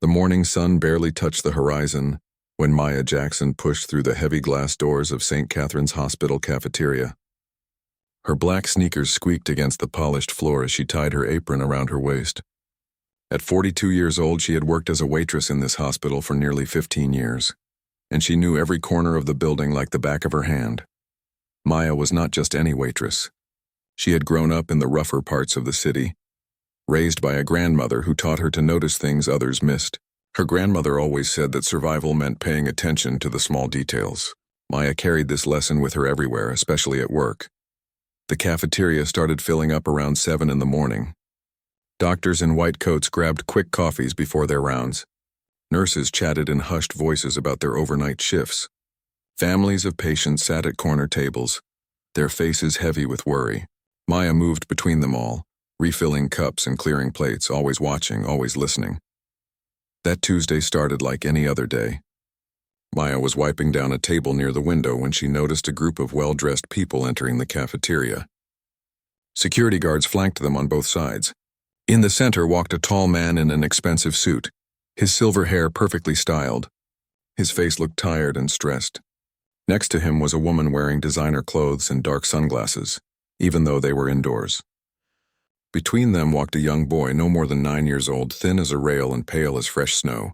The morning sun barely touched the horizon when Maya Jackson pushed through the heavy glass doors of St. Catherine's Hospital cafeteria. Her black sneakers squeaked against the polished floor as she tied her apron around her waist. At 42 years old, she had worked as a waitress in this hospital for nearly 15 years, and she knew every corner of the building like the back of her hand. Maya was not just any waitress. She had grown up in the rougher parts of the city, raised by a grandmother who taught her to notice things others missed. Her grandmother always said that survival meant paying attention to the small details. Maya carried this lesson with her everywhere, especially at work. The cafeteria started filling up around 7 in the morning. Doctors in white coats grabbed quick coffees before their rounds. Nurses chatted in hushed voices about their overnight shifts. Families of patients sat at corner tables, their faces heavy with worry. Maya moved between them all, refilling cups and clearing plates, always watching, always listening. That Tuesday started like any other day. Maya was wiping down a table near the window when she noticed a group of well-dressed people entering the cafeteria. Security guards flanked them on both sides. In the center walked a tall man in an expensive suit, his silver hair perfectly styled. His face looked tired and stressed. Next to him was a woman wearing designer clothes and dark sunglasses, even though they were indoors. Between them walked a young boy no more than 9 years old, thin as a rail and pale as fresh snow.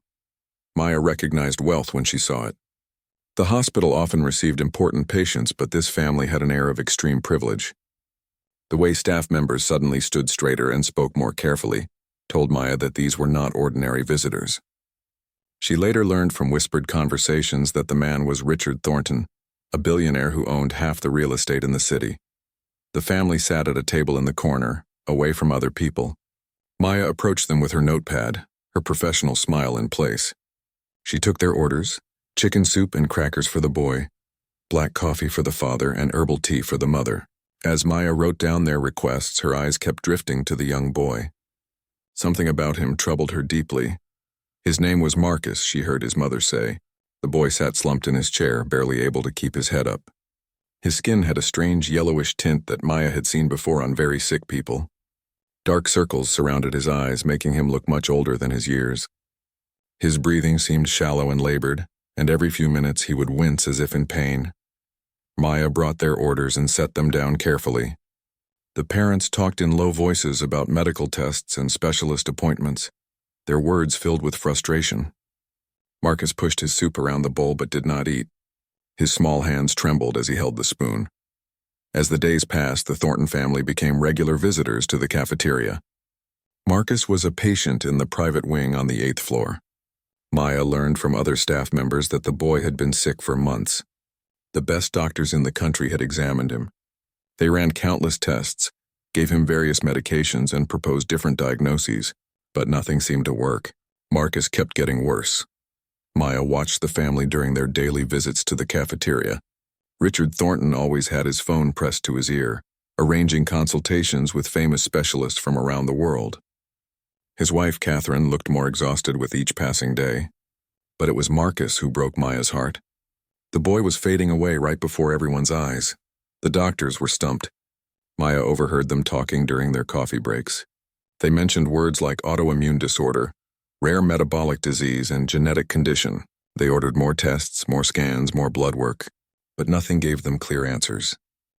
Maya recognized wealth when she saw it. The hospital often received important patients, but this family had an air of extreme privilege. The way staff members suddenly stood straighter and spoke more carefully told Maya that these were not ordinary visitors. She later learned from whispered conversations that the man was Richard Thornton, a billionaire who owned half the real estate in the city. The family sat at a table in the corner, away from other people. Maya approached them with her notepad, her professional smile in place. She took their orders: chicken soup and crackers for the boy, black coffee for the father, and herbal tea for the mother. As Maya wrote down their requests, her eyes kept drifting to the young boy. Something about him troubled her deeply. His name was Marcus, she heard his mother say. The boy sat slumped in his chair, barely able to keep his head up. His skin had a strange yellowish tint that Maya had seen before on very sick people. Dark circles surrounded his eyes, making him look much older than his years. His breathing seemed shallow and labored, and every few minutes he would wince as if in pain. Maya brought their orders and set them down carefully. The parents talked in low voices about medical tests and specialist appointments, their words filled with frustration. Marcus pushed his soup around the bowl but did not eat. His small hands trembled as he held the spoon. As the days passed, the Thornton family became regular visitors to the cafeteria. Marcus was a patient in the private wing on the 8th floor. Maya learned from other staff members that the boy had been sick for months. The best doctors in the country had examined him. They ran countless tests, gave him various medications, and proposed different diagnoses, but nothing seemed to work. Marcus kept getting worse. Maya watched the family during their daily visits to the cafeteria. Richard Thornton always had his phone pressed to his ear, arranging consultations with famous specialists from around the world. His wife, Catherine, looked more exhausted with each passing day. But it was Marcus who broke Maya's heart. The boy was fading away right before everyone's eyes. The doctors were stumped. Maya overheard them talking during their coffee breaks. They mentioned words like autoimmune disorder, rare metabolic disease, and genetic condition. They ordered more tests, more scans, more blood work, but nothing gave them clear answers.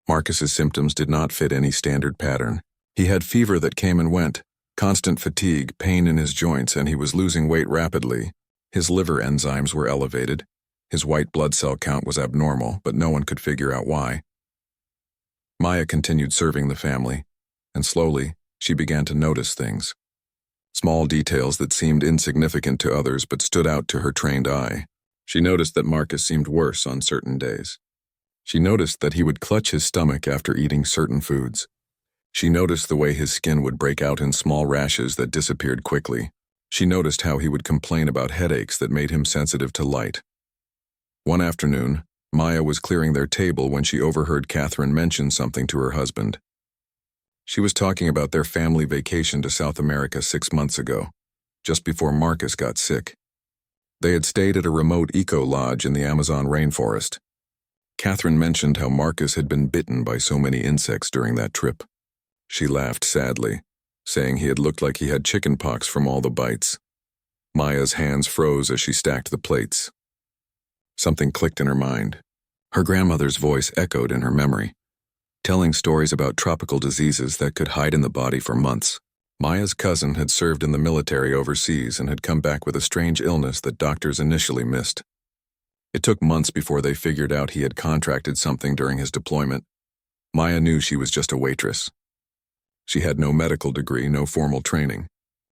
Marcus's symptoms did not fit any standard pattern. He had fever that came and went, constant fatigue, pain in his joints, and he was losing weight rapidly. His liver enzymes were elevated. His white blood cell count was abnormal, but no one could figure out why. Maya continued serving the family, and slowly, she began to notice things. Small details that seemed insignificant to others but stood out to her trained eye. She noticed that Marcus seemed worse on certain days. She noticed that he would clutch his stomach after eating certain foods. She noticed the way his skin would break out in small rashes that disappeared quickly. She noticed how he would complain about headaches that made him sensitive to light. One afternoon, Maya was clearing their table when she overheard Catherine mention something to her husband. She was talking about their family vacation to South America 6 months ago, just before Marcus got sick. They had stayed at a remote eco-lodge in the Amazon rainforest. Catherine mentioned how Marcus had been bitten by so many insects during that trip. She laughed sadly, saying he had looked like he had chicken pox from all the bites. Maya's hands froze as she stacked the plates. Something clicked in her mind. Her grandmother's voice echoed in her memory, telling stories about tropical diseases that could hide in the body for months. Maya's cousin had served in the military overseas and had come back with a strange illness that doctors initially missed. It took months before they figured out he had contracted something during his deployment. Maya knew she was just a waitress. She had no medical degree, no formal training.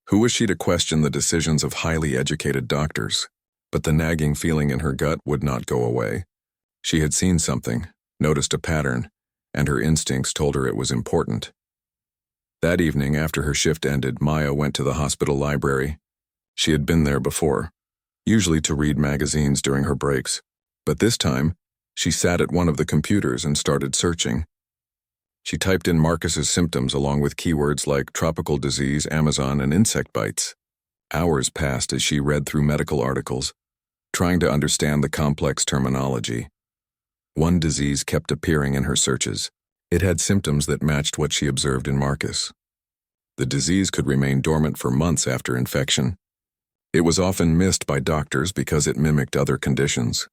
Who was she to question the decisions of highly educated doctors? But the nagging feeling in her gut would not go away. She had seen something, noticed a pattern, and her instincts told her it was important. That evening, after her shift ended, Maya went to the hospital library. She had been there before, usually to read magazines during her breaks, but this time, she sat at one of the computers and started searching. She typed in Marcus's symptoms along with keywords like tropical disease, Amazon, and insect bites. Hours passed as she read through medical articles, trying to understand the complex terminology. One disease kept appearing in her searches. It had symptoms that matched what she observed in Marcus. The disease could remain dormant for months after infection. It was often missed by doctors because it mimicked other conditions.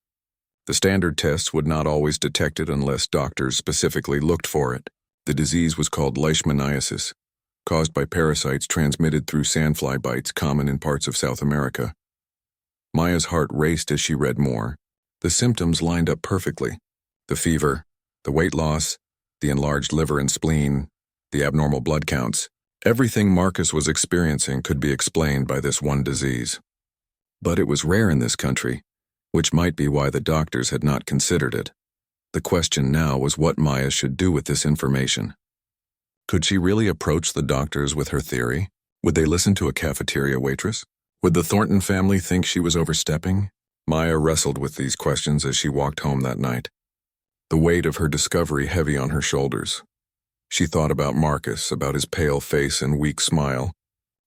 The standard tests would not always detect it unless doctors specifically looked for it. The disease was called leishmaniasis, caused by parasites transmitted through sandfly bites common in parts of South America. Maya's heart raced as she read more. The symptoms lined up perfectly. The fever, the weight loss, the enlarged liver and spleen, the abnormal blood counts. Everything Marcus was experiencing could be explained by this one disease. But it was rare in this country, which might be why the doctors had not considered it. The question now was what Maya should do with this information. Could she really approach the doctors with her theory? Would they listen to a cafeteria waitress? Would the Thornton family think she was overstepping? Maya wrestled with these questions as she walked home that night, the weight of her discovery heavy on her shoulders. She thought about Marcus, about his pale face and weak smile,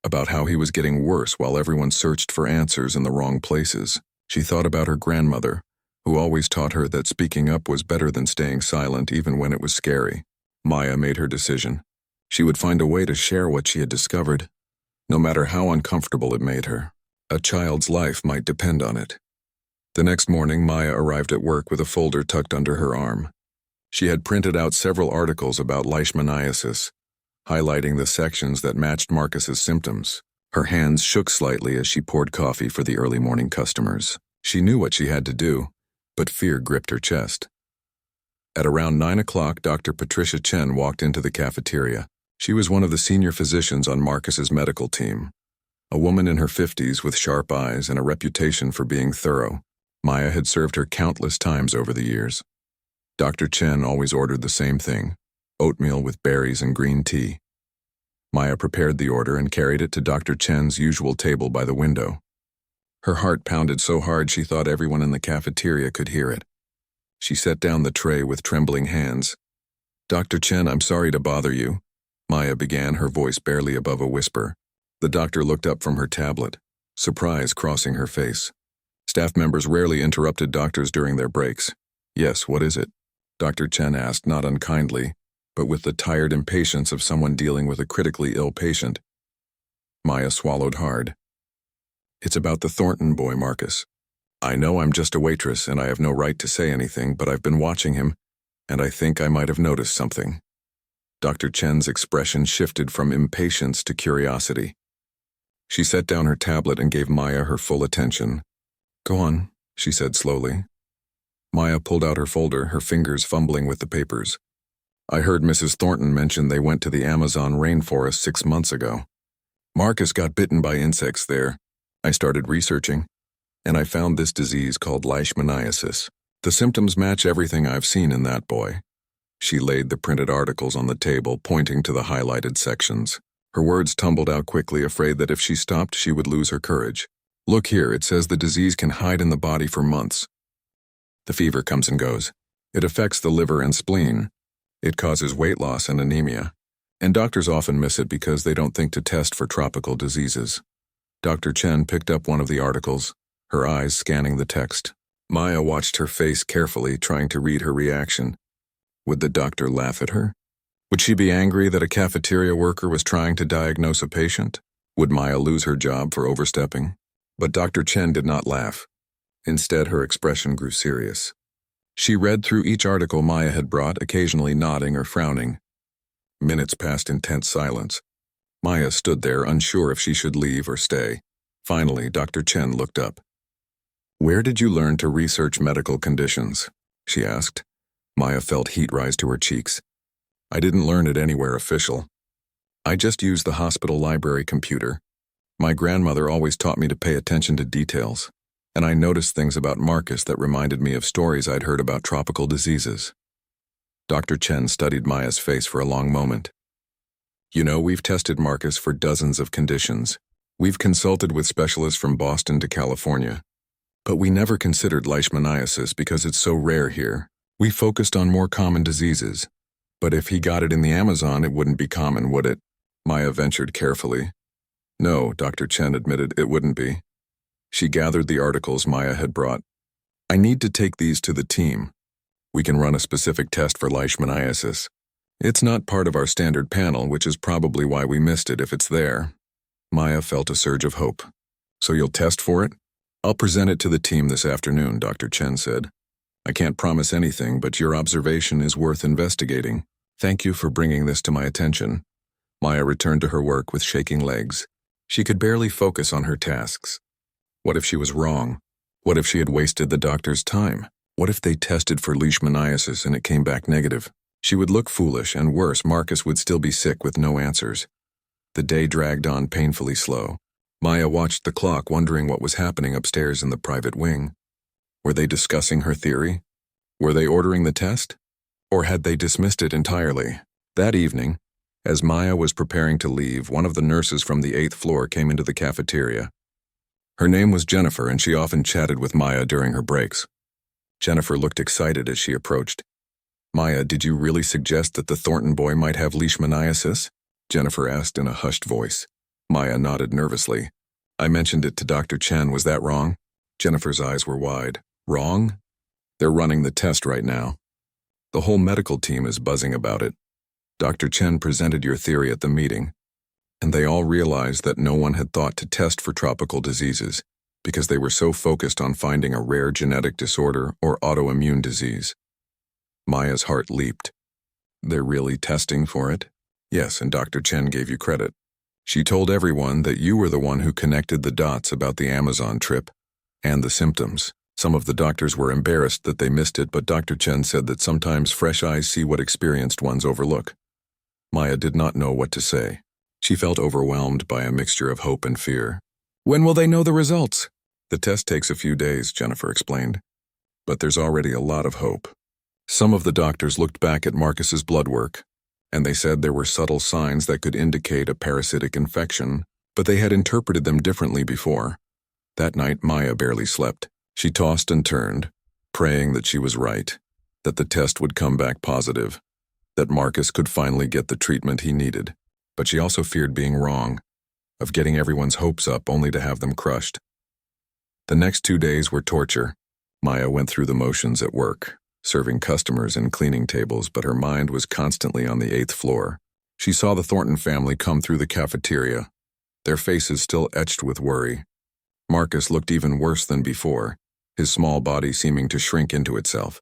about how he was getting worse while everyone searched for answers in the wrong places. She thought about her grandmother, who always taught her that speaking up was better than staying silent even when it was scary. Maya made her decision. She would find a way to share what she had discovered, no matter how uncomfortable it made her. A child's life might depend on it. The next morning, Maya arrived at work with a folder tucked under her arm. She had printed out several articles about leishmaniasis, highlighting the sections that matched Marcus's symptoms. Her hands shook slightly as she poured coffee for the early morning customers. She knew what she had to do, but fear gripped her chest. At around 9 o'clock, Dr. Patricia Chen walked into the cafeteria. She was one of the senior physicians on Marcus's medical team, a woman in her 50s with sharp eyes and a reputation for being thorough. Maya had served her countless times over the years. Dr. Chen always ordered the same thing, oatmeal with berries and green tea. Maya prepared the order and carried it to Dr. Chen's usual table by the window. Her heart pounded so hard she thought everyone in the cafeteria could hear it. She set down the tray with trembling hands. "Dr. Chen, I'm sorry to bother you," Maya began, her voice barely above a whisper. The doctor looked up from her tablet, surprise crossing her face. Staff members rarely interrupted doctors during their breaks. "Yes, what is it?" Dr. Chen asked, not unkindly, but with the tired impatience of someone dealing with a critically ill patient. Maya swallowed hard. "It's about the Thornton boy, Marcus. I know I'm just a waitress and I have no right to say anything, but I've been watching him, and I think I might have noticed something." Dr. Chen's expression shifted from impatience to curiosity. She set down her tablet and gave Maya her full attention. "Go on," she said slowly. Maya pulled out her folder, her fingers fumbling with the papers. "I heard Mrs. Thornton mention they went to the Amazon rainforest 6 months ago. Marcus got bitten by insects there. I started researching, and I found this disease called leishmaniasis. The symptoms match everything I've seen in that boy." She laid the printed articles on the table, pointing to the highlighted sections. Her words tumbled out quickly, afraid that if she stopped, she would lose her courage. "Look here, it says the disease can hide in the body for months. The fever comes and goes. It affects the liver and spleen. It causes weight loss and anemia. And doctors often miss it because they don't think to test for tropical diseases." Dr. Chen picked up one of the articles, her eyes scanning the text. Maya watched her face carefully, trying to read her reaction. Would the doctor laugh at her? Would she be angry that a cafeteria worker was trying to diagnose a patient? Would Maya lose her job for overstepping? But Dr. Chen did not laugh. Instead, her expression grew serious. She read through each article Maya had brought, occasionally nodding or frowning. Minutes passed in tense silence. Maya stood there, unsure if she should leave or stay. Finally, Dr. Chen looked up. "Where did you learn to research medical conditions?" she asked. Maya felt heat rise to her cheeks. "I didn't learn it anywhere official. I just used the hospital library computer. My grandmother always taught me to pay attention to details, and I noticed things about Marcus that reminded me of stories I'd heard about tropical diseases." Dr. Chen studied Maya's face for a long moment. "You know, we've tested Marcus for dozens of conditions. We've consulted with specialists from Boston to California. But we never considered leishmaniasis because it's so rare here. We focused on more common diseases. But if he got it in the Amazon, it wouldn't be common, would it?" Maya ventured carefully. "No," Dr. Chen admitted, "it wouldn't be." She gathered the articles Maya had brought. "I need to take these to the team. We can run a specific test for leishmaniasis. It's not part of our standard panel, which is probably why we missed it if it's there." Maya felt a surge of hope. "So you'll test for it?" "I'll present it to the team this afternoon," Dr. Chen said. "I can't promise anything, but your observation is worth investigating. Thank you for bringing this to my attention." Maya returned to her work with shaking legs. She could barely focus on her tasks. What if she was wrong? What if she had wasted the doctor's time? What if they tested for leishmaniasis and it came back negative? She would look foolish, and worse, Marcus would still be sick with no answers. The day dragged on painfully slow. Maya watched the clock, wondering what was happening upstairs in the private wing. Were they discussing her theory? Were they ordering the test? Or had they dismissed it entirely? That evening, as Maya was preparing to leave, one of the nurses from the 8th floor came into the cafeteria. Her name was Jennifer, and she often chatted with Maya during her breaks. Jennifer looked excited as she approached. "Maya, did you really suggest that the Thornton boy might have leishmaniasis?" Jennifer asked in a hushed voice. Maya nodded nervously. "I mentioned it to Dr. Chen. Was that wrong?" Jennifer's eyes were wide. "Wrong? They're running the test right now. The whole medical team is buzzing about it. Dr. Chen presented your theory at the meeting, and they all realized that no one had thought to test for tropical diseases because they were so focused on finding a rare genetic disorder or autoimmune disease." Maya's heart leaped. "They're really testing for it?" "Yes, and Dr. Chen gave you credit. She told everyone that you were the one who connected the dots about the Amazon trip and the symptoms. Some of the doctors were embarrassed that they missed it, but Dr. Chen said that sometimes fresh eyes see what experienced ones overlook." Maya did not know what to say. She felt overwhelmed by a mixture of hope and fear. "When will they know the results?" "The test takes a few days," Jennifer explained. "But there's already a lot of hope." Some of the doctors looked back at Marcus's blood work, and they said there were subtle signs that could indicate a parasitic infection, but they had interpreted them differently before. That night, Maya barely slept. She tossed and turned, praying that she was right, that the test would come back positive, that Marcus could finally get the treatment he needed. But she also feared being wrong, of getting everyone's hopes up only to have them crushed. The next 2 days were torture. Maya went through the motions at work, serving customers and cleaning tables, but her mind was constantly on the 8th floor. She saw the Thornton family come through the cafeteria, their faces still etched with worry. Marcus looked even worse than before, his small body seeming to shrink into itself.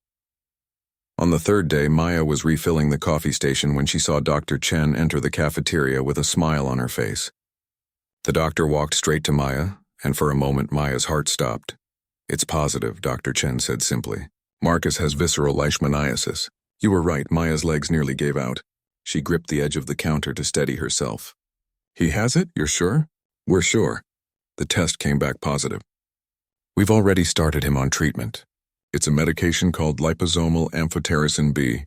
On the 3rd day, Maya was refilling the coffee station when she saw Dr. Chen enter the cafeteria with a smile on her face. The doctor walked straight to Maya, and for a moment Maya's heart stopped. "It's positive," Dr. Chen said simply. "Marcus has visceral leishmaniasis." "You were right," Maya's legs nearly gave out. She gripped the edge of the counter to steady herself. "He has it? You're sure?" "We're sure. The test came back positive. We've already started him on treatment. It's a medication called liposomal amphotericin B,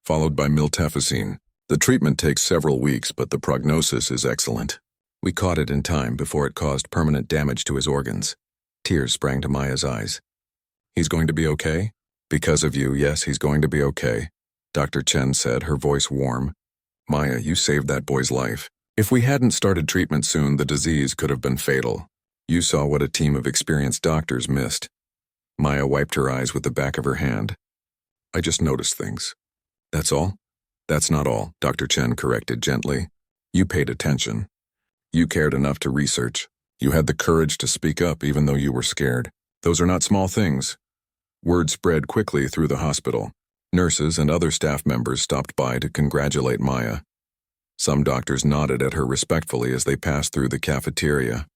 followed by miltefosine. The treatment takes several weeks, but the prognosis is excellent. We caught it in time before it caused permanent damage to his organs." Tears sprang to Maya's eyes. "He's going to be okay?" "Because of you, yes, he's going to be okay," Dr. Chen said, her voice warm. "Maya, you saved that boy's life. If we hadn't started treatment soon, the disease could have been fatal. You saw what a team of experienced doctors missed." Maya wiped her eyes with the back of her hand. "I just noticed things." "That's all?" "That's not all," Dr. Chen corrected gently. "You paid attention. You cared enough to research. You had the courage to speak up even though you were scared. Those are not small things. Word spread quickly through the hospital. Nurses and other staff members stopped by to congratulate Maya. Some doctors nodded at her respectfully as they passed through the cafeteria.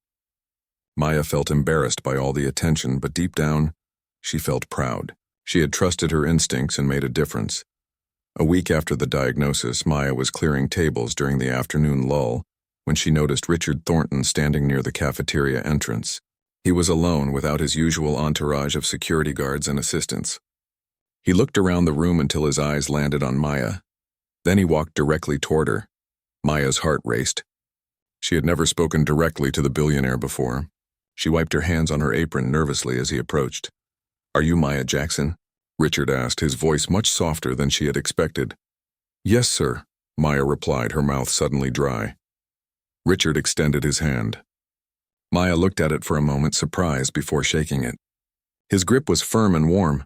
Maya felt embarrassed by all the attention, but deep down, she felt proud. She had trusted her instincts and made a difference. A week after the diagnosis, Maya was clearing tables during the afternoon lull when she noticed Richard Thornton standing near the cafeteria entrance. He was alone without his usual entourage of security guards and assistants. He looked around the room until his eyes landed on Maya. Then he walked directly toward her. Maya's heart raced. She had never spoken directly to the billionaire before. She wiped her hands on her apron nervously as he approached. "Are you Maya Jackson?" Richard asked, his voice much softer than she had expected. "Yes, sir," Maya replied, her mouth suddenly dry. Richard extended his hand. Maya looked at it for a moment, surprised, before shaking it. His grip was firm and warm.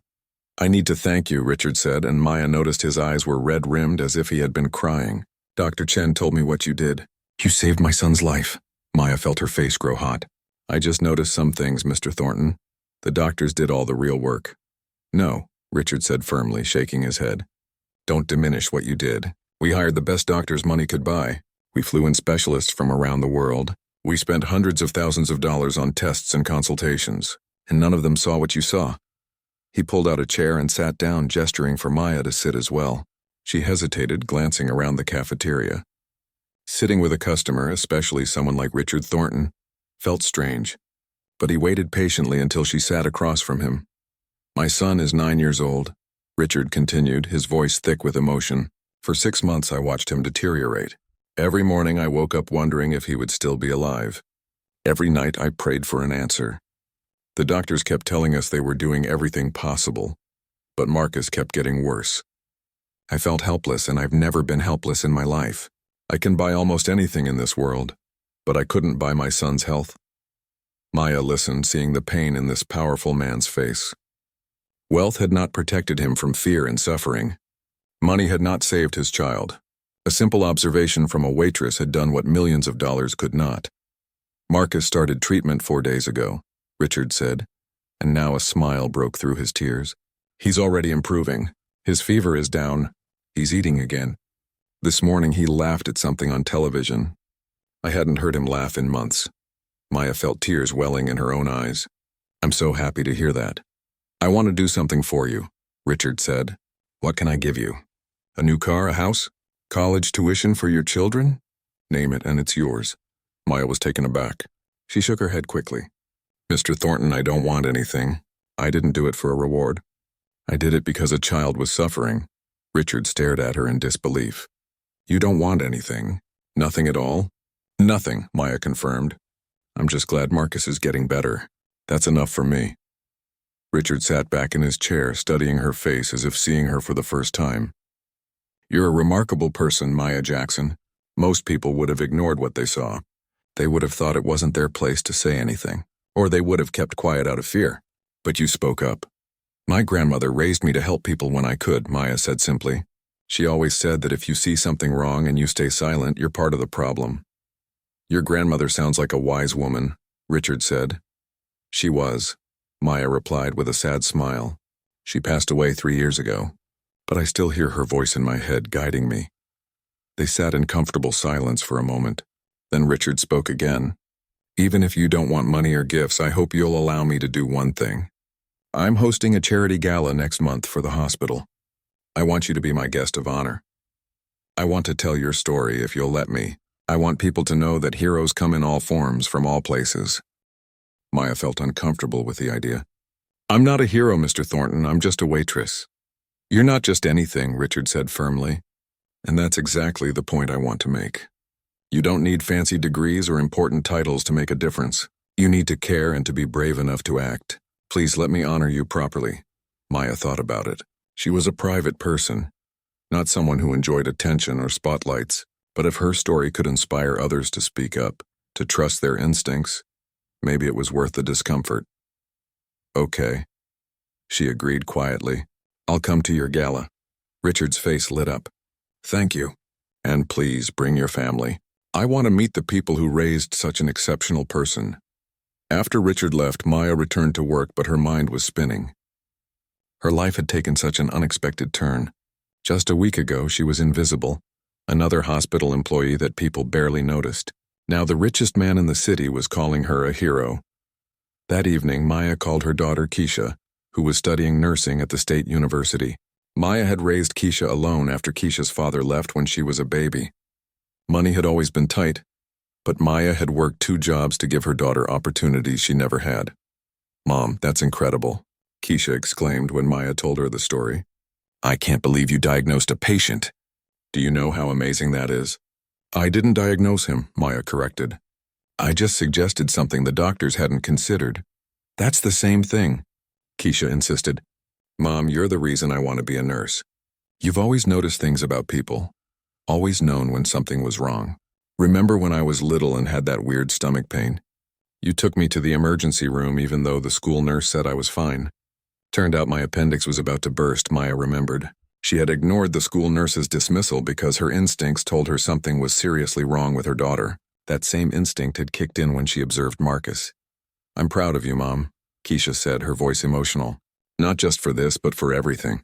"I need to thank you," Richard said, and Maya noticed his eyes were red-rimmed as if he had been crying. "Dr. Chen told me what you did. You saved my son's life." Maya felt her face grow hot. "I just noticed some things, Mr. Thornton. The doctors did all the real work." "No," Richard said firmly, shaking his head. "Don't diminish what you did. We hired the best doctors money could buy. We flew in specialists from around the world. We spent hundreds of thousands of dollars on tests and consultations, and none of them saw what you saw." He pulled out a chair and sat down, gesturing for Maya to sit as well. She hesitated, glancing around the cafeteria. Sitting with a customer, especially someone like Richard Thornton, felt strange, but he waited patiently until she sat across from him. "My son is 9 years old," Richard continued, his voice thick with emotion. "For 6 months I watched him deteriorate. Every morning I woke up wondering if he would still be alive. Every night I prayed for an answer. The doctors kept telling us they were doing everything possible, but Marcus kept getting worse. I felt helpless, and I've never been helpless in my life. I can buy almost anything in this world, but I couldn't buy my son's health." Maya listened, seeing the pain in this powerful man's face. Wealth had not protected him from fear and suffering. Money had not saved his child. A simple observation from a waitress had done what millions of dollars could not. "Marcus started treatment 4 days ago," Richard said, and now a smile broke through his tears. "He's already improving. His fever is down. He's eating again. This morning he laughed at something on television. I hadn't heard him laugh in months." Maya felt tears welling in her own eyes. "I'm so happy to hear that." "I want to do something for you," Richard said. "What can I give you? A new car, a house? College tuition for your children? Name it and it's yours." Maya was taken aback. She shook her head quickly. "Mr. Thornton, I don't want anything. I didn't do it for a reward. I did it because a child was suffering." Richard stared at her in disbelief. "You don't want anything? Nothing at all?" "Nothing," Maya confirmed. "I'm just glad Marcus is getting better. That's enough for me." Richard sat back in his chair, studying her face as if seeing her for the first time. "You're a remarkable person, Maya Jackson. Most people would have ignored what they saw. They would have thought it wasn't their place to say anything, or they would have kept quiet out of fear. But you spoke up." "My grandmother raised me to help people when I could," Maya said simply. "She always said that if you see something wrong and you stay silent, you're part of the problem." "Your grandmother sounds like a wise woman," Richard said. "She was," Maya replied with a sad smile. "She passed away 3 years ago, but I still hear her voice in my head guiding me." They sat in comfortable silence for a moment. Then Richard spoke again. "Even if you don't want money or gifts, I hope you'll allow me to do one thing. I'm hosting a charity gala next month for the hospital. I want you to be my guest of honor. I want to tell your story if you'll let me. I want people to know that heroes come in all forms from all places." Maya felt uncomfortable with the idea. "I'm not a hero, Mr. Thornton. I'm just a waitress." "You're not just anything," Richard said firmly. "And that's exactly the point I want to make. You don't need fancy degrees or important titles to make a difference. You need to care and to be brave enough to act. Please let me honor you properly." Maya thought about it. She was a private person, not someone who enjoyed attention or spotlights, but if her story could inspire others to speak up, to trust their instincts, maybe it was worth the discomfort. "Okay," she agreed quietly. "I'll come to your gala." Richard's face lit up. "Thank you. And please bring your family. I want to meet the people who raised such an exceptional person." After Richard left, Maya returned to work, but her mind was spinning. Her life had taken such an unexpected turn. Just a week ago, she was invisible, another hospital employee that people barely noticed. Now the richest man in the city was calling her a hero. That evening, Maya called her daughter Keisha, who was studying nursing at the state university. Maya had raised Keisha alone after Keisha's father left when she was a baby. Money had always been tight, but Maya had worked 2 jobs to give her daughter opportunities she never had. "Mom, that's incredible," Keisha exclaimed when Maya told her the story. "I can't believe you diagnosed a patient. Do you know how amazing that is?" "I didn't diagnose him," Maya corrected. "I just suggested something the doctors hadn't considered." "That's the same thing," Keisha insisted. "Mom, you're the reason I want to be a nurse. You've always noticed things about people, always known when something was wrong. Remember when I was little and had that weird stomach pain? You took me to the emergency room even though the school nurse said I was fine. Turned out my appendix was about to burst," Maya remembered. She had ignored the school nurse's dismissal because her instincts told her something was seriously wrong with her daughter. That same instinct had kicked in when she observed Marcus. "I'm proud of you, Mom," Keisha said, her voice emotional. "Not just for this, but for everything.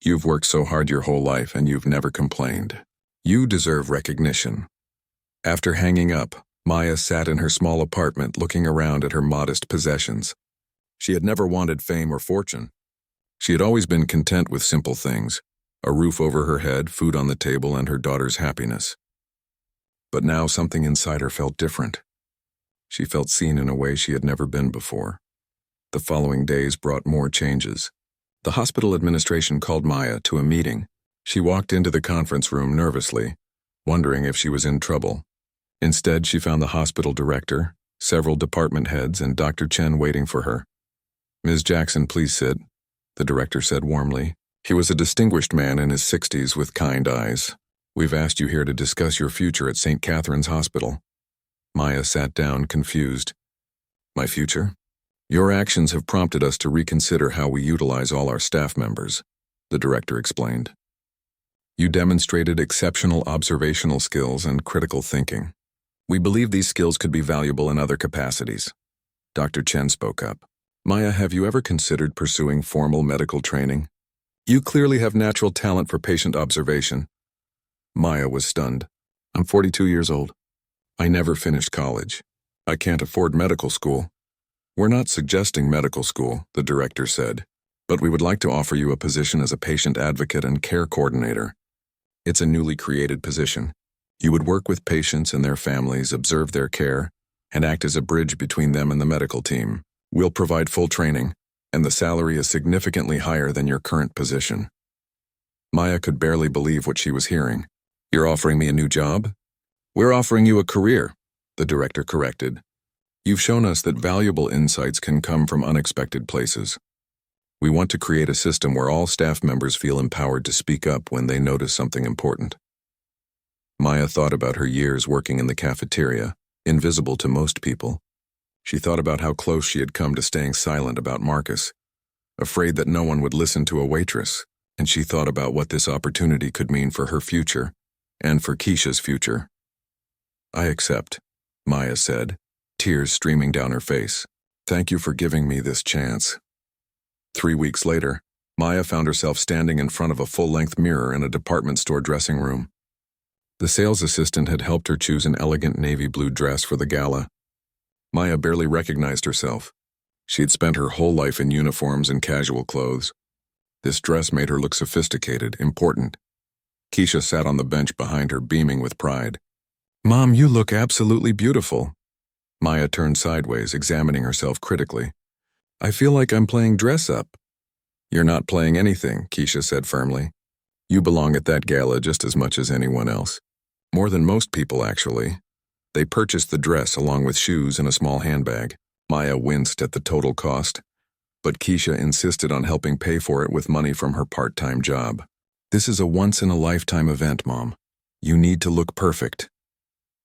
You've worked so hard your whole life and you've never complained. You deserve recognition." After hanging up, Maya sat in her small apartment looking around at her modest possessions. She had never wanted fame or fortune. She had always been content with simple things: a roof over her head, food on the table, and her daughter's happiness. But now something inside her felt different. She felt seen in a way she had never been before. The following days brought more changes. The hospital administration called Maya to a meeting. She walked into the conference room nervously, wondering if she was in trouble. Instead, she found the hospital director, several department heads, and Dr. Chen waiting for her. "Ms. Jackson, please sit," the director said warmly. He was a distinguished man in his 60s with kind eyes. "We've asked you here to discuss your future at St. Catherine's Hospital." Maya sat down, confused. "My future? Your actions have prompted us to reconsider how we utilize all our staff members," the director explained. "You demonstrated exceptional observational skills and critical thinking. We believe these skills could be valuable in other capacities." Dr. Chen spoke up. "Maya, have you ever considered pursuing formal medical training? You clearly have natural talent for patient observation." Maya was stunned. "I'm 42 years old. I never finished college. I can't afford medical school." "We're not suggesting medical school," the director said, "but we would like to offer you a position as a patient advocate and care coordinator. It's a newly created position. You would work with patients and their families, observe their care, and act as a bridge between them and the medical team. We'll provide full training, and the salary is significantly higher than your current position." Maya could barely believe what she was hearing. "You're offering me a new job?" "We're offering you a career," the director corrected. "You've shown us that valuable insights can come from unexpected places. We want to create a system where all staff members feel empowered to speak up when they notice something important." Maya thought about her years working in the cafeteria, invisible to most people. She thought about how close she had come to staying silent about Marcus, afraid that no one would listen to a waitress, and she thought about what this opportunity could mean for her future, and for Keisha's future. "I accept," Maya said, tears streaming down her face. "Thank you for giving me this chance." 3 weeks later, Maya found herself standing in front of a full-length mirror in a department store dressing room. The sales assistant had helped her choose an elegant navy blue dress for the gala. Maya barely recognized herself. She had spent her whole life in uniforms and casual clothes. This dress made her look sophisticated, important. Keisha sat on the bench behind her, beaming with pride. "Mom, you look absolutely beautiful." Maya turned sideways, examining herself critically. "I feel like I'm playing dress-up." "You're not playing anything," Keisha said firmly. "You belong at that gala just as much as anyone else. More than most people, actually." They purchased the dress along with shoes and a small handbag. Maya winced at the total cost, but Keisha insisted on helping pay for it with money from her part-time job. "This is a once-in-a-lifetime event, Mom. You need to look perfect."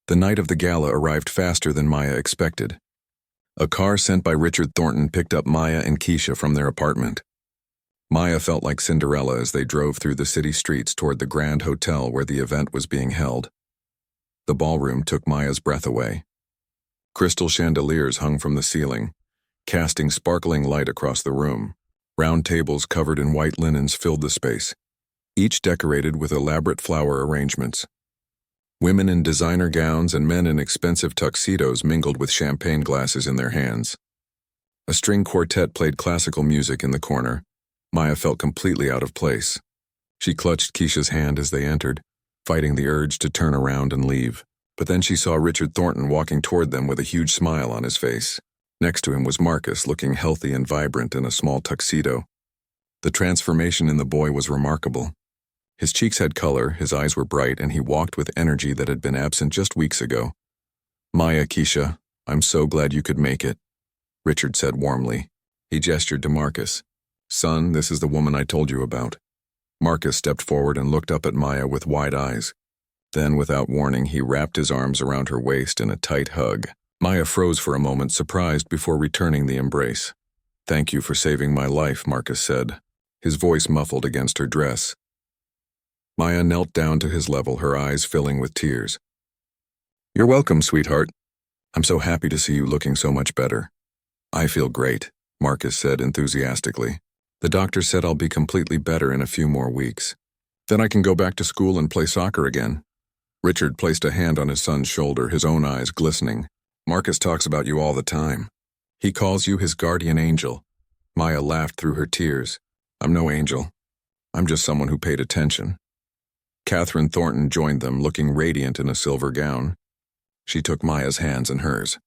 The night of the gala arrived faster than Maya expected. A car sent by Richard Thornton picked up Maya and Keisha from their apartment. Maya felt like Cinderella as they drove through the city streets toward the grand hotel where the event was being held. The ballroom took Maya's breath away. Crystal chandeliers hung from the ceiling, casting sparkling light across the room. Round tables covered in white linens filled the space, each decorated with elaborate flower arrangements. Women in designer gowns and men in expensive tuxedos mingled with champagne glasses in their hands. A string quartet played classical music in the corner. Maya felt completely out of place. She clutched Keisha's hand as they entered, fighting the urge to turn around and leave. But then she saw Richard Thornton walking toward them with a huge smile on his face. Next to him was Marcus, looking healthy and vibrant in a small tuxedo. The transformation in the boy was remarkable. His cheeks had color, his eyes were bright, and he walked with energy that had been absent just weeks ago. "Maya, Keisha, I'm so glad you could make it," Richard said warmly. He gestured to Marcus. "Son, this is the woman I told you about." Marcus stepped forward and looked up at Maya with wide eyes. Then, without warning, he wrapped his arms around her waist in a tight hug. Maya froze for a moment, surprised, before returning the embrace. "Thank you for saving my life," Marcus said, his voice muffled against her dress. Maya knelt down to his level, her eyes filling with tears. "You're welcome, sweetheart. I'm so happy to see you looking so much better." "I feel great," Marcus said enthusiastically. "The doctor said I'll be completely better in a few more weeks. Then I can go back to school and play soccer again." Richard placed a hand on his son's shoulder, his own eyes glistening. "Marcus talks about you all the time. He calls you his guardian angel." Maya laughed through her tears. "I'm no angel. I'm just someone who paid attention." Catherine Thornton joined them, looking radiant in a silver gown. She took Maya's hands in hers.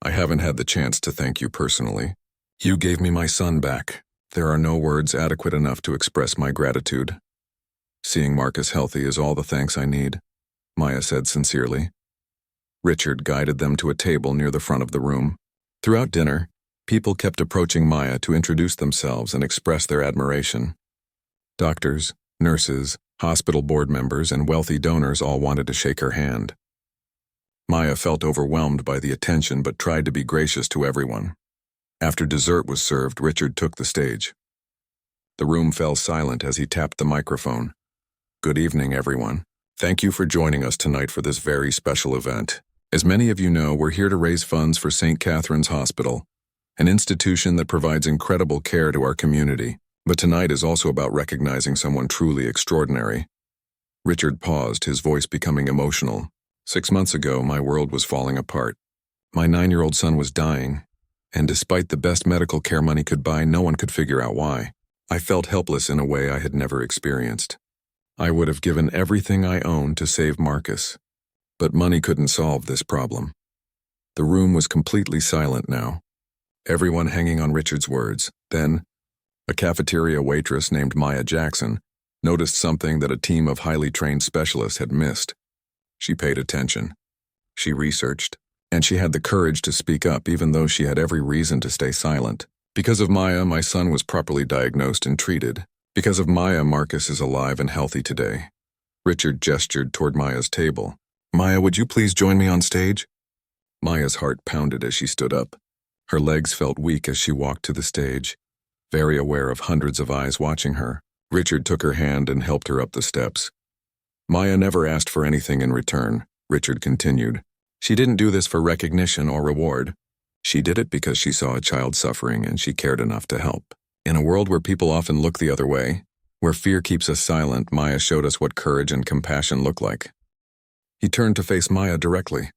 "I haven't had the chance to thank you personally. You gave me my son back. There are no words adequate enough to express my gratitude. Seeing Marcus healthy is all the thanks I need," Maya said sincerely. Richard guided them to a table near the front of the room. Throughout dinner, people kept approaching Maya to introduce themselves and express their admiration. Doctors, nurses, hospital board members, and wealthy donors all wanted to shake her hand. Maya felt overwhelmed by the attention but tried to be gracious to everyone. After dessert was served, Richard took the stage. The room fell silent as he tapped the microphone. "Good evening, everyone. Thank you for joining us tonight for this very special event. As many of you know, we're here to raise funds for St. Catherine's Hospital, an institution that provides incredible care to our community. But tonight is also about recognizing someone truly extraordinary." Richard paused, his voice becoming emotional. "6 months ago, my world was falling apart. My 9-year-old son was dying, and despite the best medical care money could buy, no one could figure out why. I felt helpless in a way I had never experienced. I would have given everything I owned to save Marcus, but money couldn't solve this problem." The room was completely silent now, everyone hanging on Richard's words. Then, a cafeteria waitress named Maya Jackson noticed something that a team of highly trained specialists had missed. She paid attention. She researched, and she had the courage to speak up even though she had every reason to stay silent. "Because of Maya, my son was properly diagnosed and treated. Because of Maya, Marcus is alive and healthy today." Richard gestured toward Maya's table. "Maya, would you please join me on stage?" Maya's heart pounded as she stood up. Her legs felt weak as she walked to the stage, very aware of hundreds of eyes watching her. Richard took her hand and helped her up the steps. "Maya never asked for anything in return," Richard continued. "She didn't do this for recognition or reward. She did it because she saw a child suffering and she cared enough to help. In a world where people often look the other way, where fear keeps us silent, Maya showed us what courage and compassion look like." He turned to face Maya directly.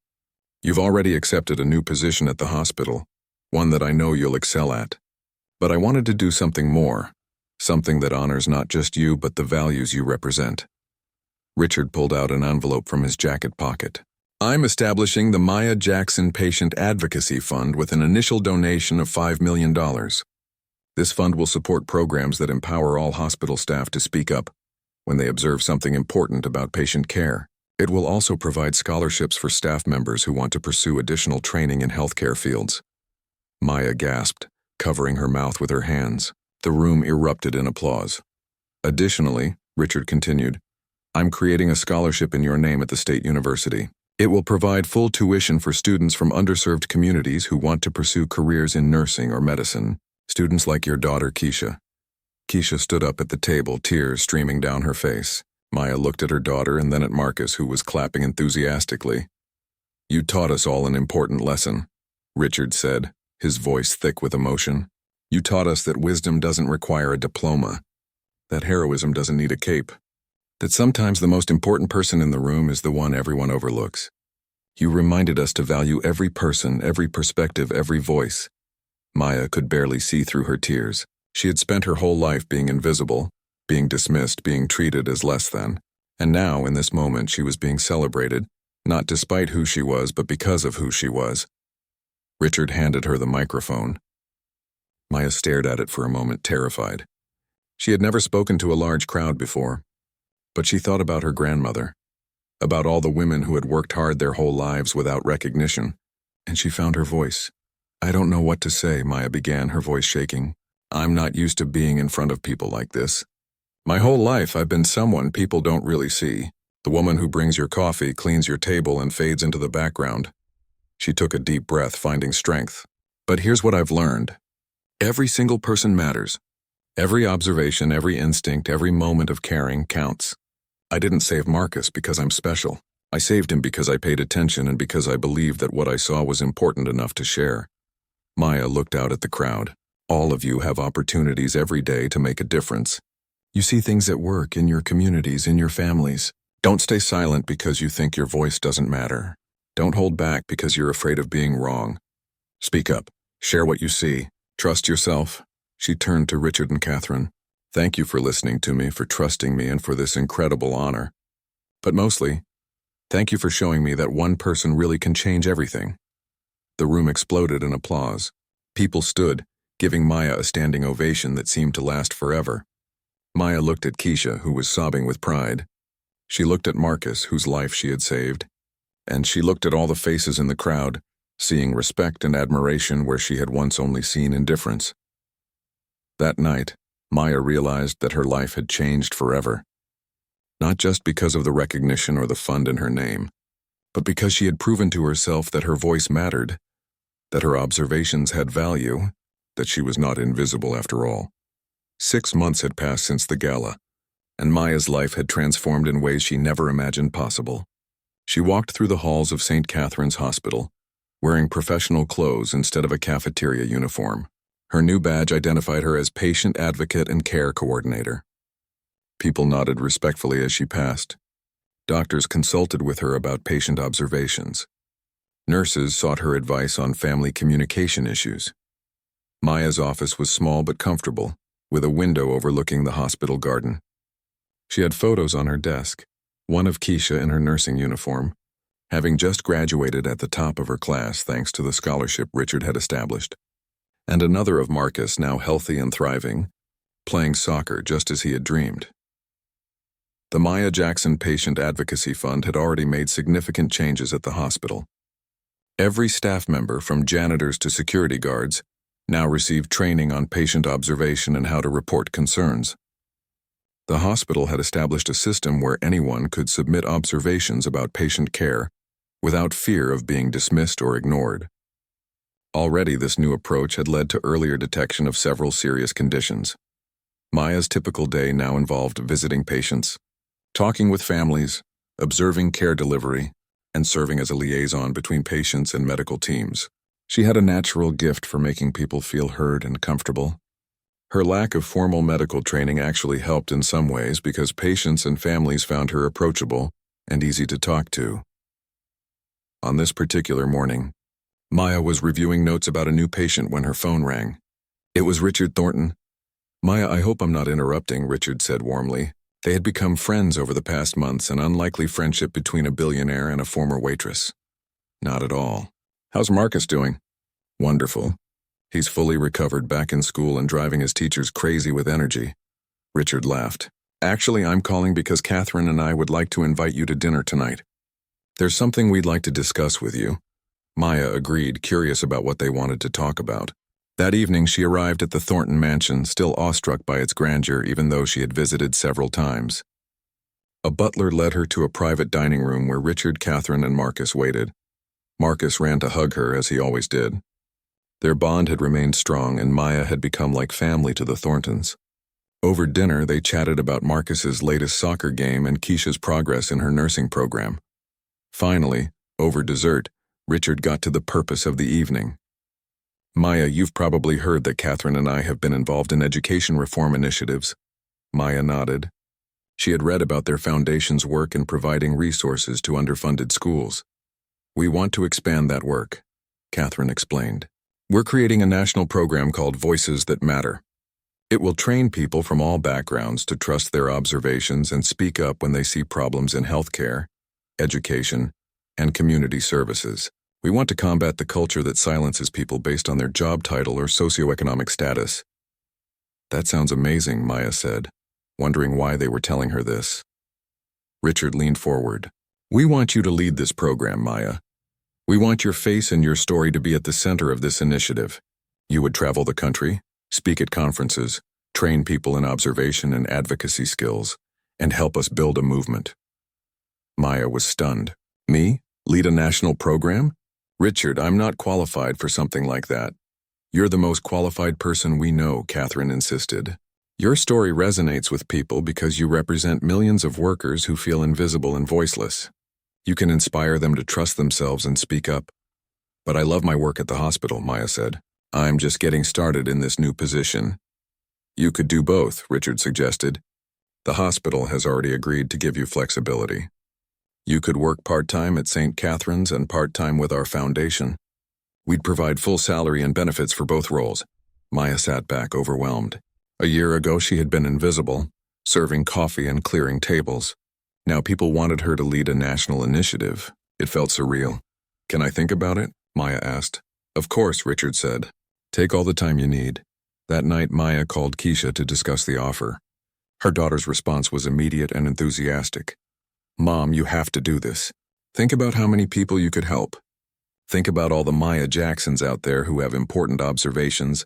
"You've already accepted a new position at the hospital, one that I know you'll excel at. But I wanted to do something more, something that honors not just you but the values you represent." Richard pulled out an envelope from his jacket pocket. "I'm establishing the Maya Jackson Patient Advocacy Fund with an initial donation of $5 million. This fund will support programs that empower all hospital staff to speak up when they observe something important about patient care. It will also provide scholarships for staff members who want to pursue additional training in healthcare fields." Maya gasped, covering her mouth with her hands. The room erupted in applause. "Additionally," Richard continued, "I'm creating a scholarship in your name at the State University. It will provide full tuition for students from underserved communities who want to pursue careers in nursing or medicine. Students like your daughter, Keisha." Keisha stood up at the table, tears streaming down her face. Maya looked at her daughter and then at Marcus, who was clapping enthusiastically. "You taught us all an important lesson. Richard said, his voice thick with emotion. You taught us that wisdom doesn't require a diploma, that heroism doesn't need a cape, that sometimes the most important person in the room is the one everyone overlooks. You reminded us to value every person, every perspective, every voice. Maya could barely see through her tears. She had spent her whole life being invisible, being dismissed, being treated as less than. And now, in this moment, she was being celebrated, not despite who she was, but because of who she was. Richard handed her the microphone. Maya stared at it for a moment, terrified. She had never spoken to a large crowd before, but she thought about her grandmother, about all the women who had worked hard their whole lives without recognition, and she found her voice. I don't know what to say, Maya began, her voice shaking. I'm not used to being in front of people like this. My whole life I've been someone people don't really see, the woman who brings your coffee, cleans your table, and fades into the background. She took a deep breath, finding strength. But here's what I've learned. Every single person matters. Every observation, every instinct, every moment of caring counts. I didn't save Marcus because I'm special. I saved him because I paid attention and because I believed that what I saw was important enough to share. Maya looked out at the crowd. All of you have opportunities every day to make a difference. You see things at work, in your communities, in your families. Don't stay silent because you think your voice doesn't matter. Don't hold back because you're afraid of being wrong. Speak up. Share what you see. Trust yourself. She turned to Richard and Catherine. Thank you for listening to me, for trusting me, and for this incredible honor. But mostly, thank you for showing me that one person really can change everything. The room exploded in applause. People stood, giving Maya a standing ovation that seemed to last forever. Maya looked at Keisha, who was sobbing with pride. She looked at Marcus, whose life she had saved. And she looked at all the faces in the crowd, seeing respect and admiration where she had once only seen indifference. That night, Maya realized that her life had changed forever. Not just because of the recognition or the fund in her name, but because she had proven to herself that her voice mattered, that her observations had value, that she was not invisible after all. 6 months had passed since the gala, and Maya's life had transformed in ways she never imagined possible. She walked through the halls of St. Catherine's Hospital, wearing professional clothes instead of a cafeteria uniform. Her new badge identified her as patient advocate and care coordinator. People nodded respectfully as she passed. Doctors consulted with her about patient observations. Nurses sought her advice on family communication issues. Maya's office was small but comfortable, with a window overlooking the hospital garden. She had photos on her desk, one of Keisha in her nursing uniform, having just graduated at the top of her class thanks to the scholarship Richard had established, and another of Marcus, now healthy and thriving, playing soccer just as he had dreamed. The Maya Jackson Patient Advocacy Fund had already made significant changes at the hospital. Every staff member, from janitors to security guards, now received training on patient observation and how to report concerns. The hospital had established a system where anyone could submit observations about patient care without fear of being dismissed or ignored. Already, this new approach had led to earlier detection of several serious conditions. Maya's typical day now involved visiting patients, talking with families, observing care delivery, and serving as a liaison between patients and medical teams. She had a natural gift for making people feel heard and comfortable. Her lack of formal medical training actually helped in some ways because patients and families found her approachable and easy to talk to. On this particular morning, Maya was reviewing notes about a new patient when her phone rang. It was Richard Thornton. Maya, I hope I'm not interrupting, Richard said warmly. They had become friends over the past months, an unlikely friendship between a billionaire and a former waitress. Not at all. How's Marcus doing? Wonderful. He's fully recovered, back in school and driving his teachers crazy with energy. Richard laughed. Actually, I'm calling because Catherine and I would like to invite you to dinner tonight. There's something we'd like to discuss with you. Maya agreed, curious about what they wanted to talk about. That evening, she arrived at the Thornton mansion, still awestruck by its grandeur even though she had visited several times. A butler led her to a private dining room where Richard, Catherine, and Marcus waited. Marcus ran to hug her, as he always did. Their bond had remained strong, and Maya had become like family to the Thorntons. Over dinner, they chatted about Marcus's latest soccer game and Keisha's progress in her nursing program. Finally, over dessert, Richard got to the purpose of the evening. Maya, you've probably heard that Catherine and I have been involved in education reform initiatives. Maya nodded. She had read about their foundation's work in providing resources to underfunded schools. We want to expand that work, Catherine explained. We're creating a national program called Voices That Matter. It will train people from all backgrounds to trust their observations and speak up when they see problems in healthcare, education, and community services. We want to combat the culture that silences people based on their job title or socioeconomic status. That sounds amazing, Maya said, wondering why they were telling her this. Richard leaned forward. We want you to lead this program, Maya. We want your face and your story to be at the center of this initiative. You would travel the country, speak at conferences, train people in observation and advocacy skills, and help us build a movement. Maya was stunned. Me? Lead a national program? Richard, I'm not qualified for something like that. You're the most qualified person we know, Catherine insisted. Your story resonates with people because you represent millions of workers who feel invisible and voiceless. You can inspire them to trust themselves and speak up. But I love my work at the hospital, Maya said. I'm just getting started in this new position. You could do both, Richard suggested. The hospital has already agreed to give you flexibility. You could work part-time at St. Catherine's and part-time with our foundation. We'd provide full salary and benefits for both roles. Maya sat back, overwhelmed. A year ago, she had been invisible, serving coffee and clearing tables. Now people wanted her to lead a national initiative. It felt surreal. Can I think about it? Maya asked. Of course, Richard said. Take all the time you need. That night, Maya called Keisha to discuss the offer. Her daughter's response was immediate and enthusiastic. Mom, you have to do this. Think about how many people you could help. Think about all the Maya Jacksons out there who have important observations,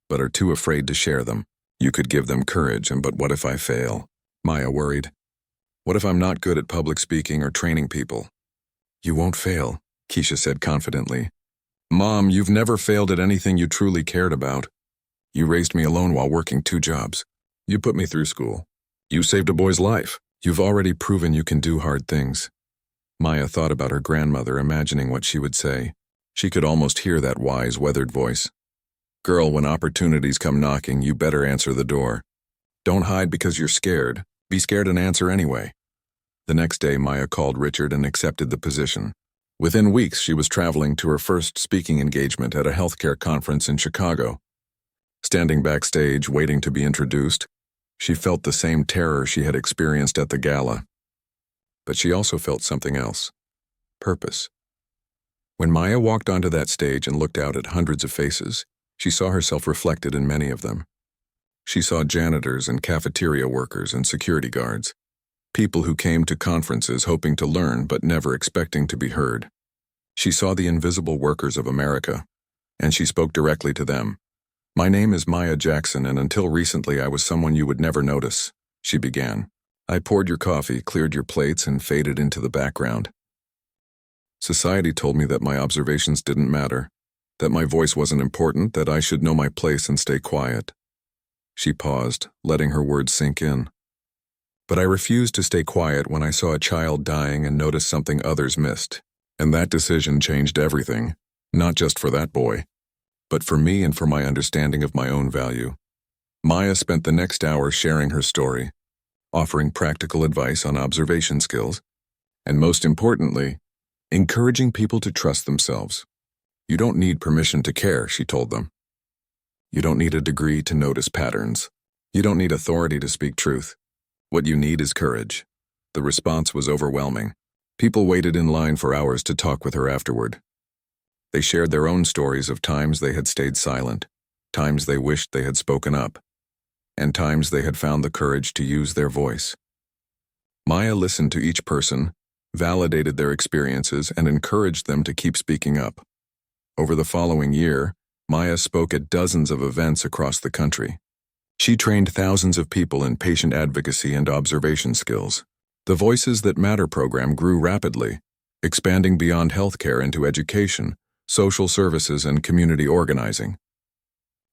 but are too afraid to share them. You could give them courage, but what if I fail? Maya worried. What if I'm not good at public speaking or training people? You won't fail, Keisha said confidently. Mom, you've never failed at anything you truly cared about. You raised me alone while working 2 jobs. You put me through school. You saved a boy's life. You've already proven you can do hard things. Maya thought about her grandmother, imagining what she would say. She could almost hear that wise, weathered voice. Girl, when opportunities come knocking, you better answer the door. Don't hide because you're scared. Be scared and answer anyway. The next day, Maya called Richard and accepted the position. Within weeks, she was traveling to her first speaking engagement at a healthcare conference in Chicago. Standing backstage, waiting to be introduced, she felt the same terror she had experienced at the gala. But she also felt something else. Purpose. When Maya walked onto that stage and looked out at hundreds of faces, she saw herself reflected in many of them. She saw janitors and cafeteria workers and security guards, people who came to conferences hoping to learn but never expecting to be heard. She saw the invisible workers of America, and she spoke directly to them. My name is Maya Jackson, and until recently I was someone you would never notice, she began. I poured your coffee, cleared your plates, and faded into the background. Society told me that my observations didn't matter, that my voice wasn't important, that I should know my place and stay quiet. She paused, letting her words sink in. But I refused to stay quiet when I saw a child dying and noticed something others missed. And that decision changed everything, not just for that boy, but for me and for my understanding of my own value. Maya spent the next hour sharing her story, offering practical advice on observation skills, and most importantly, encouraging people to trust themselves. You don't need permission to care, she told them. You don't need a degree to notice patterns. You don't need authority to speak truth. What you need is courage. The response was overwhelming. People waited in line for hours to talk with her afterward. They shared their own stories of times they had stayed silent, times they wished they had spoken up, and times they had found the courage to use their voice. Maya listened to each person, validated their experiences, and encouraged them to keep speaking up. Over the following year, Maya spoke at dozens of events across the country. She trained thousands of people in patient advocacy and observation skills. The Voices That Matter program grew rapidly, expanding beyond healthcare into education, social services, and community organizing.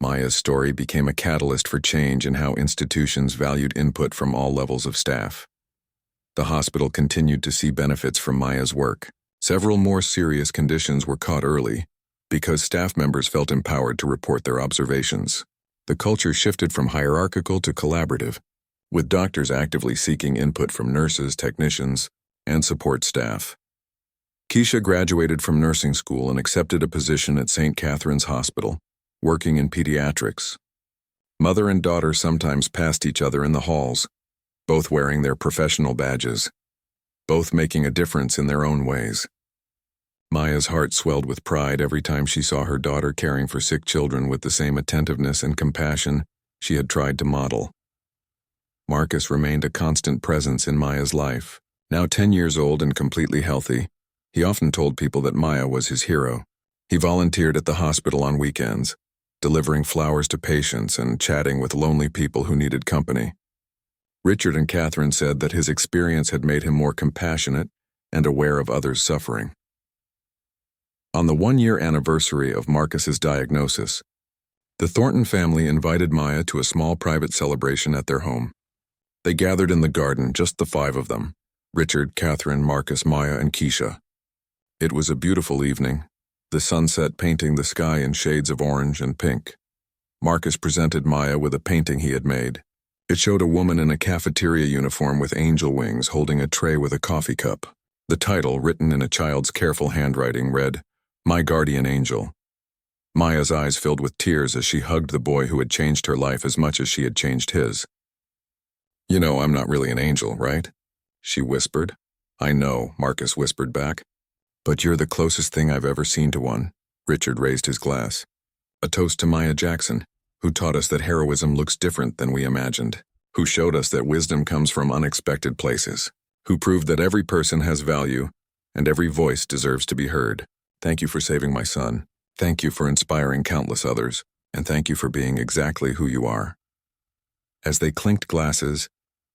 Maya's story became a catalyst for change in how institutions valued input from all levels of staff. The hospital continued to see benefits from Maya's work. Several more serious conditions were caught early, because staff members felt empowered to report their observations. The culture shifted from hierarchical to collaborative, with doctors actively seeking input from nurses, technicians, and support staff. Keisha graduated from nursing school and accepted a position at St. Catherine's Hospital, working in pediatrics. Mother and daughter sometimes passed each other in the halls, both wearing their professional badges, both making a difference in their own ways. Maya's heart swelled with pride every time she saw her daughter caring for sick children with the same attentiveness and compassion she had tried to model. Marcus remained a constant presence in Maya's life. Now 10 years old and completely healthy, he often told people that Maya was his hero. He volunteered at the hospital on weekends, delivering flowers to patients and chatting with lonely people who needed company. Richard and Catherine said that his experience had made him more compassionate and aware of others' suffering. On the 1-year anniversary of Marcus's diagnosis, the Thornton family invited Maya to a small private celebration at their home. They gathered in the garden, just the 5 of them: Richard, Catherine, Marcus, Maya, and Keisha. It was a beautiful evening, the sunset painting the sky in shades of orange and pink. Marcus presented Maya with a painting he had made. It showed a woman in a cafeteria uniform with angel wings holding a tray with a coffee cup. The title, written in a child's careful handwriting, read, "My Guardian Angel." Maya's eyes filled with tears as she hugged the boy who had changed her life as much as she had changed his. "You know, I'm not really an angel, right?" she whispered. "I know," Marcus whispered back. "But you're the closest thing I've ever seen to one." Richard raised his glass. A toast to Maya Jackson, who taught us that heroism looks different than we imagined, who showed us that wisdom comes from unexpected places, who proved that every person has value and every voice deserves to be heard. Thank you for saving my son. Thank you for inspiring countless others. And thank you for being exactly who you are. As they clinked glasses,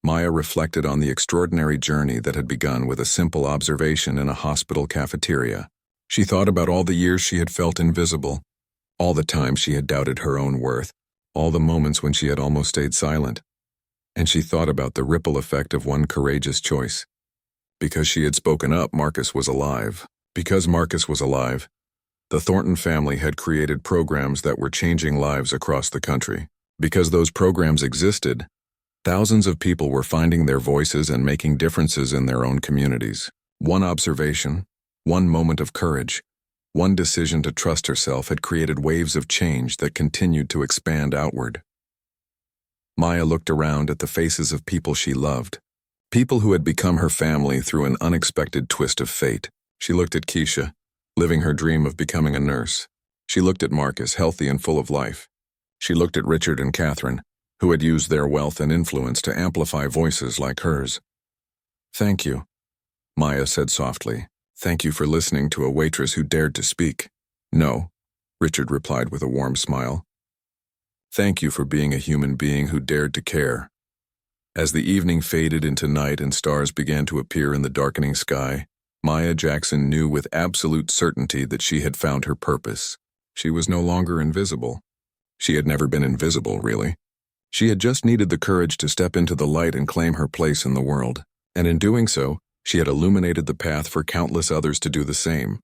Maya reflected on the extraordinary journey that had begun with a simple observation in a hospital cafeteria. She thought about all the years she had felt invisible, all the times she had doubted her own worth, all the moments when she had almost stayed silent. And she thought about the ripple effect of one courageous choice. Because she had spoken up, Marcus was alive. Because Marcus was alive, the Thornton family had created programs that were changing lives across the country. Because those programs existed, thousands of people were finding their voices and making differences in their own communities. One observation, one moment of courage, one decision to trust herself had created waves of change that continued to expand outward. Maya looked around at the faces of people she loved, people who had become her family through an unexpected twist of fate. She looked at Keisha, living her dream of becoming a nurse. She looked at Marcus, healthy and full of life. She looked at Richard and Catherine, who had used their wealth and influence to amplify voices like hers. "Thank you," Maya said softly. "Thank you for listening to a waitress who dared to speak." "No," Richard replied with a warm smile. "Thank you for being a human being who dared to care." As the evening faded into night and stars began to appear in the darkening sky, Maya Jackson knew with absolute certainty that she had found her purpose. She was no longer invisible. She had never been invisible, really. She had just needed the courage to step into the light and claim her place in the world. And in doing so, she had illuminated the path for countless others to do the same.